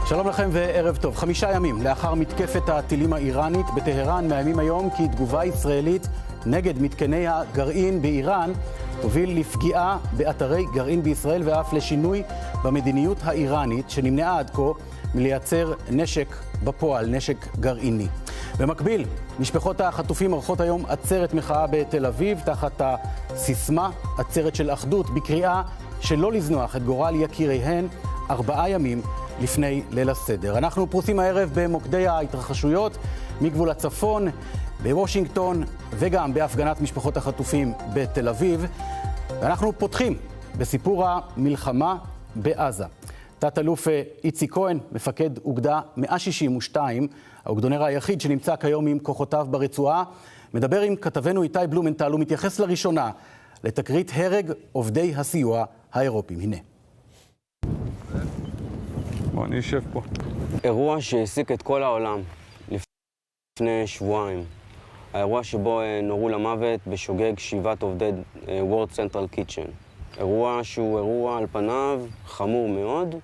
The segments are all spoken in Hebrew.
שלום לכם וערב טוב. 5 ימים לאחר מתקפת הטילים האיראנית בטהרן מאיימים היום כי תגובה ישראלית נגד מתקני הגרעין באיראן תוביל לפגיעה באתרי גרעין בישראל ואף לשינוי במדיניות האיראנית שנמנעה עד כה מלייצר נשק בפועל, נשק גרעיני. במקביל, משפחות החטופים עורכות היום עצרת מחאה בתל אביב תחת הסיסמה עצרת של אחדות בקריאה שלא לזנוח את גורל יקיריהן 4 ימים לפני ליל הסדר. אנחנו פרוסים הערב במוקדי ההתרחשויות מגבול הצפון, בוושינגטון וגם בהפגנת משפחות החטופים בתל אביב. ואנחנו פותחים בסיפור המלחמה בעזה. תת-אלוף איציק כהן, מפקד אוגדה 162, האוגדונר היחיד שנמצא כיום עם כוחותיו ברצועה, מדבר עם כתבנו איתי בלומנטל ומתייחס לראשונה לתקרית הרג עובדי הסיוע האירופיים. הנה. אני אשב פה. אירוע שהעסיק את כל העולם לפני שבועיים. האירוע שבו נורו למוות בשוגג 7 עובדי World Central Kitchen. אירוע שהוא אירוע על פניו חמור מאוד,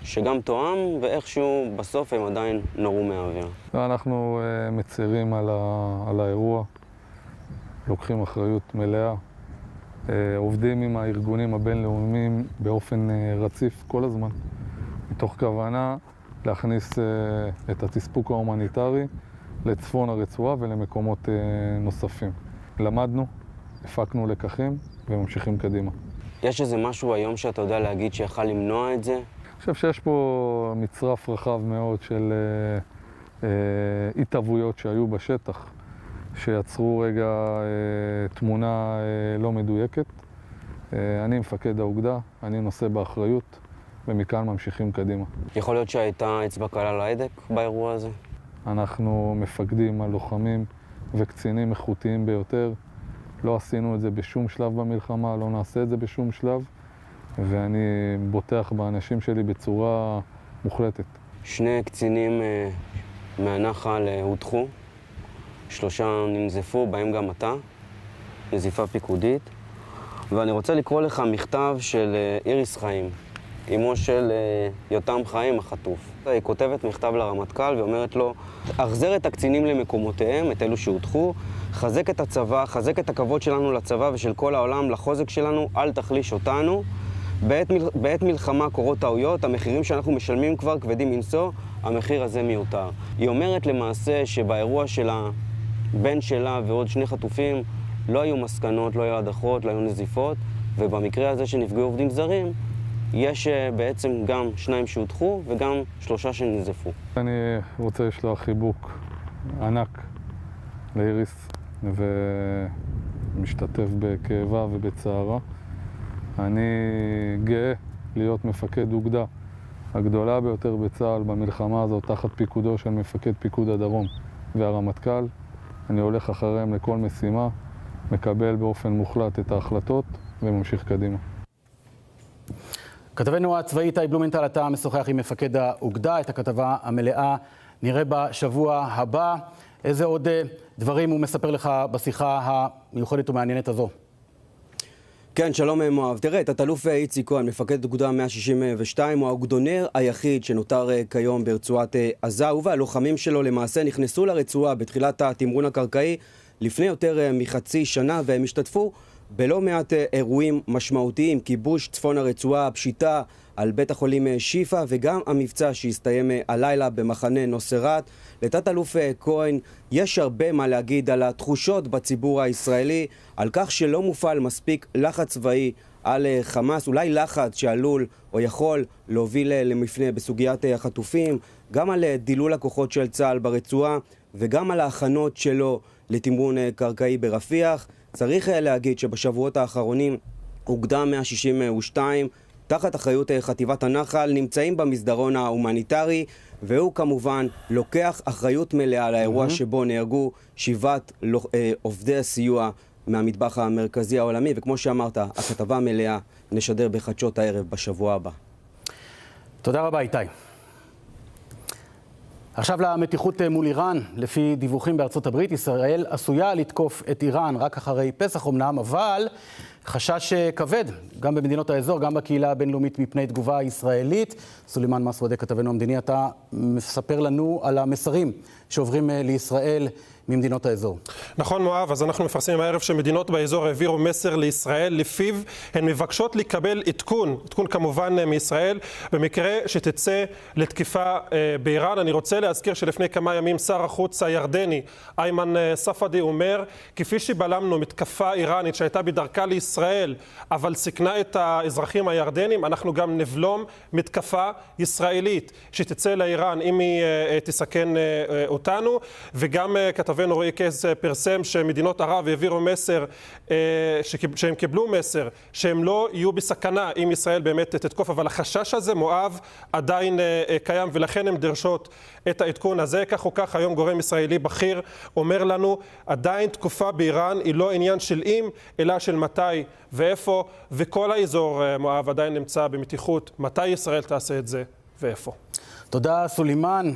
שגם תואם ואיכשהו בסוף הם עדיין נורו מהאוויר. אנחנו מצרים על האירוע, לוקחים אחריות מלאה, עובדים עם הארגונים הבינלאומיים באופן רציף כל הזמן, מתוך כוונה להכניס את התספוק ההומניטרי לצפון הרצועה ולמקומות נוספים. למדנו, הפקנו לקחים וממשיכים קדימה. יש איזה משהו היום שאתה יודע להגיד שיכל למנוע את זה? אני חושב שיש פה מצרף רחב מאוד של התהוויות שהיו בשטח, שיצרו רגע תמונה לא מדויקת. אני מפקד האוגדה, אני נושא באחריות, ומכאן ממשיכים קדימה. יכול להיות שהייתה אצבע קלה על ההדק באירוע הזה? אנחנו מפקדים על לוחמים וקצינים איכותיים ביותר. לא עשינו את זה בשום שלב במלחמה, לא נעשה את זה בשום שלב, ואני בוטח באנשים שלי בצורה מוחלטת. 2 קצינים מהנחל הודחו, 3 ננזפו, בהם גם אתה, נזיפה פיקודית. ואני רוצה לקרוא לך מכתב של איריס חיים, אמו של יותם חיים החטוף. היא כותבת מכתב לרמטכ"ל ואומרת לו, החזר את הקצינים למקומותיהם, את אלו שהודחו, חזק את הצבא, חזק את הכבוד שלנו לצבא ושל כל העולם, לחוזק שלנו, אל תחליש אותנו. בעת מלחמה קורות טעויות, המחירים שאנחנו משלמים כבר כבדים מנשוא, המחיר הזה מיותר. היא אומרת למעשה שבאירוע של הבן שלה ועוד 2 חטופים לא היו מסקנות, לא היו הדחות, לא היו נזיפות, ובמקרה הזה שנפגעו עובדים זרים, יש בעצם גם 2 שהודחו וגם 3 שננזפו. אני רוצה לשלוח חיבוק ענק לאיריס ומשתתף בכאבה ובצערה. אני גאה להיות מפקד אוגדה הגדולה ביותר בצה"ל במלחמה הזאת תחת פיקודו של מפקד פיקוד הדרום והרמטכ"ל. אני הולך אחריהם לכל משימה, מקבל באופן מוחלט את ההחלטות וממשיך קדימה. כתבנו הצבאי איתי בלומנטל, אתה משוחח עם מפקד האוגדה. את הכתבה המלאה נראה בשבוע הבא. איזה עוד דברים הוא מספר לך בשיחה המיוחדת ומעניינת הזו? כן, שלום מואב. תראה, תת-אלוף איציק כהן, מפקד אוגדה 162, הוא האוגדונר היחיד שנותר כיום ברצועת עזה, והלוחמים שלו למעשה נכנסו לרצועה בתחילת התמרון הקרקעי לפני יותר מחצי שנה, והם השתתפו בלא מעט אירועים משמעותיים, כיבוש צפון הרצועה, פשיטה על בית החולים שיפה, וגם המבצע שהסתיים הלילה במחנה נוסרת. לתת-אלוף כהן יש הרבה מה להגיד על התחושות בציבור הישראלי, על כך שלא מופעל מספיק לחץ צבאי על חמאס, אולי לחץ שעלול או יכול להוביל למפנה בסוגיית החטופים, גם על דילול הכוחות של צה"ל ברצועה, וגם על ההכנות שלו לתמרון קרקעי ברפיח. צריך להגיד שבשבועות האחרונים אוגדה 162 תחת אחריות חטיבת הנחל נמצאים במסדרון ההומניטרי, והוא כמובן לוקח אחריות מלאה לאירוע שבו נהרגו 7 עובדי הסיוע מהמטבח המרכזי העולמי, וכמו שאמרת, הכתבה מלאה נשדר בחדשות הערב בשבוע הבא. תודה רבה איתי. עכשיו למתיחות מול איראן. לפי דיווחים בארצות הברית, ישראל עשויה לתקוף את איראן רק אחרי פסח אמנם, אבל חשש כבד, גם במדינות האזור, גם בקהילה הבינלאומית מפני תגובה ישראלית. סולימאן מסוודה, כתבנו המדיני, אתה מספר לנו על המסרים שעוברים לישראל ממדינות האזור. נכון מואב, אז אנחנו מפרסמים הערב שמדינות באזור העבירו מסר לישראל, לפיו הן מבקשות לקבל עדכון כמובן מישראל, במקרה שתצא לתקיפה באיראן. אני רוצה להזכיר שלפני כמה ימים שר החוץ הירדני, איימן ספדי, אומר, כפי שבלמנו מתקפה איראנית שהייתה בדרכה לישראל, אבל סיכנה את האזרחים הירדנים, אנחנו גם נבלום מתקפה ישראלית שתצא לאיראן אם היא תסכן אותנו. וגם כתבנו רועי קייס פרסם שמדינות ערב העבירו מסר, שהם קיבלו מסר שהם לא יהיו בסכנה אם ישראל באמת תתקוף, אבל החשש הזה מואב עדיין קיים, ולכן הם דרשות את העדכון הזה. כך או כך היום גורם ישראלי בכיר אומר לנו, עדיין תקופה באיראן היא לא עניין של אם אלא של מתי ואיפה, וכל האזור מואב עדיין נמצא במתיחות מתי ישראל תעשה את זה ואיפה. תודה סולימאן.